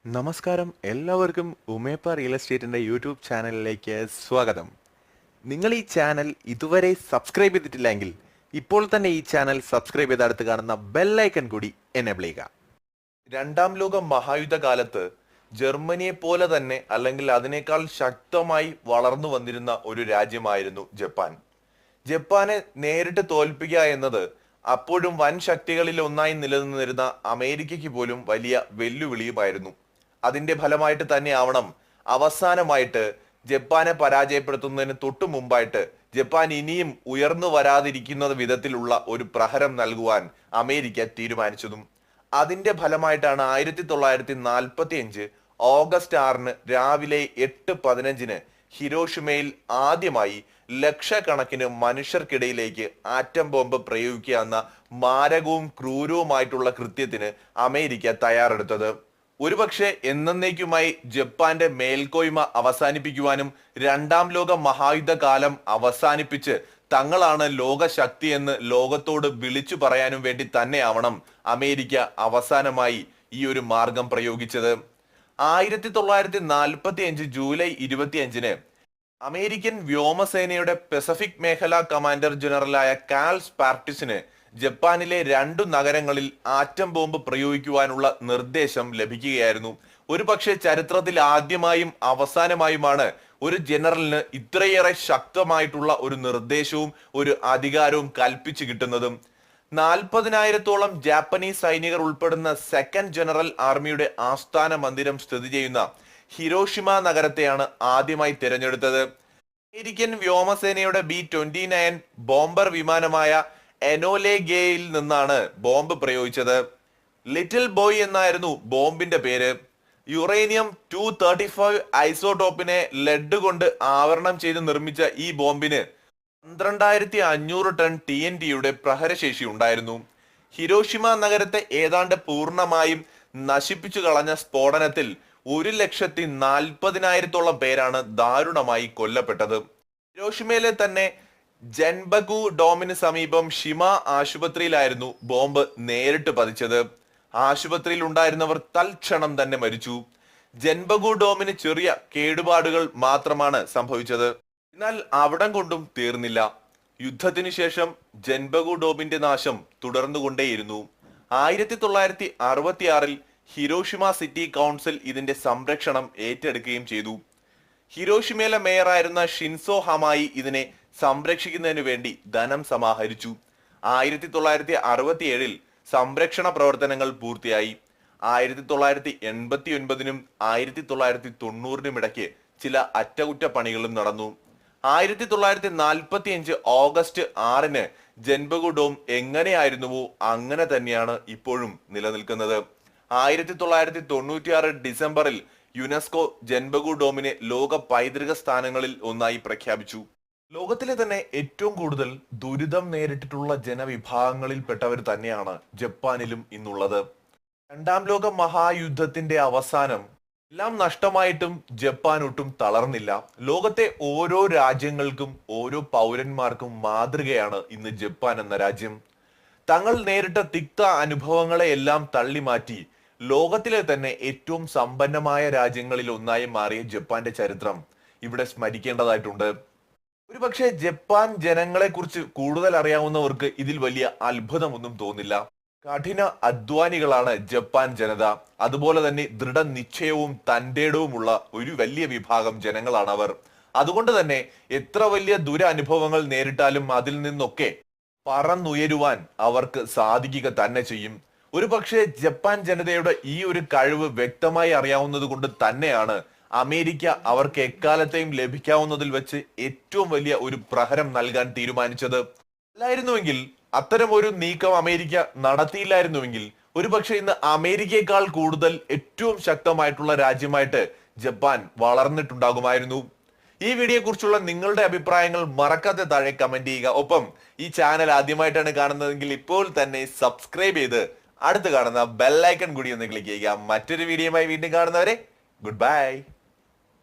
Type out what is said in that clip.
നമസ്കാരം എല്ലാവർക്കും ഉമേപ്പ real എസ്റ്റേറ്റിന്റെ YouTube ചാനലിലേക്ക് സ്വാഗതം. നിങ്ങൾ ഈ ചാനൽ ഇതുവരെ സബ്സ്ക്രൈബ് ചെയ്തിട്ടില്ലെങ്കിൽ ഇപ്പോൾ തന്നെ ഈ ചാനൽ സബ്സ്ക്രൈബ് ചെയ്ത് അടുത്ത് കാണുന്ന ബെൽ ഐക്കൺ കൂടി എനേബിൾ ചെയ്യുക. രണ്ടാം ലോക മഹായുദ്ധ കാലത്ത് ജർമ്മനിയെ പോലെ തന്നെ അല്ലെങ്കിൽ അതിനേക്കാൾ ശക്തമായി വളർന്നു വന്നിരുന്ന ഒരു രാജ്യമായിരുന്നു ജപ്പാൻ. ജപ്പാനെ നേരിട്ട് തോൽപ്പിക്കുക എന്നത് അപ്പോഴും വൻ ശക്തികളിൽ ഒന്നായി നിലനിന്നിരുന്ന അമേരിക്കയ്ക്ക് പോലും വലിയ വെല്ലുവിളിയുമായിരുന്നു. അതിന്റെ ഫലമായിട്ട് തന്നെ ആവണം അവസാനമായിട്ട് ജപ്പാനെ പരാജയപ്പെടുത്തുന്നതിന് തൊട്ടു മുമ്പായിട്ട് ജപ്പാൻ ഇനിയും ഉയർന്നു വരാതിരിക്കുന്ന വിധത്തിലുള്ള ഒരു പ്രഹരം നൽകുവാൻ അമേരിക്ക തീരുമാനിച്ചതും. അതിന്റെ ഫലമായിട്ടാണ് 1945 ഓഗസ്റ്റ് 6 രാവിലെ 8:15 ഹിരോഷിമയിൽ ആദ്യമായി ലക്ഷക്കണക്കിന് മനുഷ്യർക്കിടയിലേക്ക് ആറ്റം ബോംബ് പ്രയോഗിക്കുക എന്ന മാരകവും ക്രൂരവുമായിട്ടുള്ള കൃത്യത്തിന് അമേരിക്ക തയ്യാറെടുത്തത്. ഒരുപക്ഷെ എന്നേക്കുമായി ജപ്പാന്റെ മേൽക്കോയ്മ അവസാനിപ്പിക്കുവാനും രണ്ടാം ലോക മഹായുദ്ധ കാലം അവസാനിപ്പിച്ച് തങ്ങളാണ് ലോകശക്തി എന്ന് ലോകത്തോട് വിളിച്ചു പറയാനും വേണ്ടി തന്നെയാവണം അമേരിക്ക അവസാനമായി ഈ ഒരു മാർഗം പ്രയോഗിച്ചത്. 1945 ജൂലൈ 25 അമേരിക്കൻ വ്യോമസേനയുടെ പസഫിക് മേഖലാ കമാൻഡർ ജനറലായ കാൾ സ്പാർട്ടിസിന് ജപ്പാനിലെ 2 നഗരങ്ങളിൽ ആറ്റം ബോംബ് പ്രയോഗിക്കുവാനുള്ള നിർദ്ദേശം ലഭിക്കുകയായിരുന്നു. ഒരു പക്ഷേ ചരിത്രത്തിൽ ആദ്യമായും അവസാനമായുമാണ് ഒരു ജനറലിന് ഇത്രയേറെ ശക്തമായിട്ടുള്ള ഒരു നിർദ്ദേശവും ഒരു അധികാരവും കൽപ്പിച്ചു കിട്ടുന്നതും. 40,000-ഓളം ജാപ്പനീസ് സൈനികർ ഉൾപ്പെടുന്ന സെക്കൻഡ് ജനറൽ ആർമിയുടെ ആസ്ഥാന മന്ദിരം സ്ഥിതി ചെയ്യുന്ന ഹിരോഷിമ നഗരത്തെയാണ് ആദ്യമായി തിരഞ്ഞെടുത്തത്. അമേരിക്കൻ വ്യോമസേനയുടെ B-29 ബോംബർ വിമാനമായ എനോലെഗയിൽ നിന്നാണ് ബോംബ് പ്രയോഗിച്ചത്. ലിറ്റിൽ ബോയ് എന്നായിരുന്നു ബോംബിന്റെ പേര്. യുറേനിയം 235 ഐസോടോപ്പിനെ ലെഡ് കൊണ്ട് ആവരണം ചെയ്ത് നിർമ്മിച്ച ഈ ബോംബിന് 12,500 ടൺ TNT-യുടെ പ്രഹരശേഷി ഉണ്ടായിരുന്നു. ഹിരോഷിമ നഗരത്തെ ഏതാണ്ട് പൂർണ്ണമായും നശിപ്പിച്ചു കളഞ്ഞ സ്ഫോടനത്തിൽ 1,40,000-ഓളം പേരാണ് ദാരുണമായി കൊല്ലപ്പെട്ടത്. ഹിരോഷിമയിലെ തന്നെ ജൻബഗു ഡോമിന് സമീപം ഷിമ ആശുപത്രിയിലായിരുന്നു ബോംബ് നേരിട്ട് പതിച്ചത്. ആശുപത്രിയിൽ ഉണ്ടായിരുന്നവർ തൽക്ഷണം തന്നെ മരിച്ചു. ജൻബഗു ഡോമിന് ചെറിയ കേടുപാടുകൾ മാത്രമാണ് സംഭവിച്ചത്. എന്നാൽ അവിടം കൊണ്ടും തീർന്നില്ല. യുദ്ധത്തിന് ശേഷം ജൻബഗു ഡോമിന്റെ നാശം തുടർന്നുകൊണ്ടേയിരുന്നു. 1966 ഹിരോഷിമ സിറ്റി കൗൺസിൽ ഇതിന്റെ സംരക്ഷണം ഏറ്റെടുക്കുകയും ചെയ്തു. ഹിരോഷിമയിലെ മേയറായിരുന്ന ഷിൻസോ ഹമായി ഇതിനെ സംരക്ഷിക്കുന്നതിന് വേണ്ടി ധനം സമാഹരിച്ചു. 1967 സംരക്ഷണ പ്രവർത്തനങ്ങൾ പൂർത്തിയായി. 1989 1990 ഇടയ്ക്ക് ചില അറ്റകുറ്റപ്പണികളും നടന്നു. 1945 ഓഗസ്റ്റ് 6 ജൻബഗു ഡോം എങ്ങനെയായിരുന്നുവോ അങ്ങനെ തന്നെയാണ് ഇപ്പോഴും നിലനിൽക്കുന്നത്. 1996 ഡിസംബറിൽ യുനെസ്കോ ജൻബഗു ഡോമിനെ ലോക പൈതൃക സ്ഥാനങ്ങളിൽ ഒന്നായി പ്രഖ്യാപിച്ചു. ലോകത്തിലെ തന്നെ ഏറ്റവും കൂടുതൽ ദുരിതം നേരിട്ടിട്ടുള്ള ജനവിഭാഗങ്ങളിൽപ്പെട്ടവർ തന്നെയാണ് ജപ്പാനിലും ഇന്നുള്ളത്. രണ്ടാം ലോക മഹായുദ്ധത്തിന്റെ അവസാനം എല്ലാം നഷ്ടമായിട്ടും ജപ്പാൻ ഒട്ടും തളർന്നില്ല. ലോകത്തെ ഓരോ രാജ്യങ്ങൾക്കും ഓരോ പൗരന്മാർക്കും മാതൃകയാണ് ഇന്ന് ജപ്പാൻ എന്ന രാജ്യം. തങ്ങൾ നേരിട്ട തിക്ത അനുഭവങ്ങളെ എല്ലാം തള്ളിമാറ്റി ലോകത്തിലെ തന്നെ ഏറ്റവും സമ്പന്നമായ രാജ്യങ്ങളിൽ ഒന്നായി മാറിയ ജപ്പാന്റെ ചരിത്രം ഇവിടെ സ്മരിക്കേണ്ടതായിട്ടുണ്ട്. ഒരുപക്ഷെ ജപ്പാൻ ജനങ്ങളെ കുറിച്ച് കൂടുതൽ അറിയാവുന്നവർക്ക് ഇതിൽ വലിയ അത്ഭുതമൊന്നും തോന്നില്ല. കഠിന അധ്വാനികളാണ് ജപ്പാൻ ജനത. അതുപോലെ തന്നെ ദൃഢനിശ്ചയവും തന്റേടവുമുള്ള ഒരു വലിയ വിഭാഗം ജനങ്ങളാണ് അവർ. അതുകൊണ്ട് തന്നെ എത്ര വലിയ ദുരനുഭവങ്ങൾ നേരിട്ടാലും അതിൽ നിന്നൊക്കെ പറന്നുയരുവാൻ അവർക്ക് സാധിക്കുക തന്നെ ചെയ്യും. ഒരുപക്ഷെ ജപ്പാൻ ജനതയുടെ ഈ ഒരു കഴിവ് വ്യക്തമായി അറിയാവുന്നത് കൊണ്ട് തന്നെയാണ് അമേരിക്ക അവർക്ക് എക്കാലത്തെയും ലഭിക്കാവുന്നതിൽ വെച്ച് ഏറ്റവും വലിയ ഒരു പ്രഹരം നൽകാൻ തീരുമാനിച്ചത്. അല്ലായിരുന്നുവെങ്കിൽ, അത്തരം ഒരു നീക്കം അമേരിക്ക നടത്തിയില്ലായിരുന്നുവെങ്കിൽ ഒരുപക്ഷെ ഇന്ന് അമേരിക്കയെക്കാൾ കൂടുതൽ ഏറ്റവും ശക്തമായിട്ടുള്ള രാജ്യമായിട്ട് ജപ്പാൻ വളർന്നിട്ടുണ്ടാകുമായിരുന്നു. ഈ വീഡിയോയെ കുറിച്ചുള്ള നിങ്ങളുടെ അഭിപ്രായങ്ങൾ മറക്കാതെ താഴെ കമന്റ് ചെയ്യുക. ഒപ്പം ഈ ചാനൽ ആദ്യമായിട്ടാണ് കാണുന്നതെങ്കിൽ ഇപ്പോൾ തന്നെ സബ്സ്ക്രൈബ് ചെയ്ത് അടുത്ത് കാണുന്ന ബെൽ ഐക്കൺ കൂടി ഒന്ന് ക്ലിക്ക് ചെയ്യുക. മറ്റൊരു വീഡിയോയുമായി വീണ്ടും കാണുന്നവരെ ഗുഡ് ബൈ.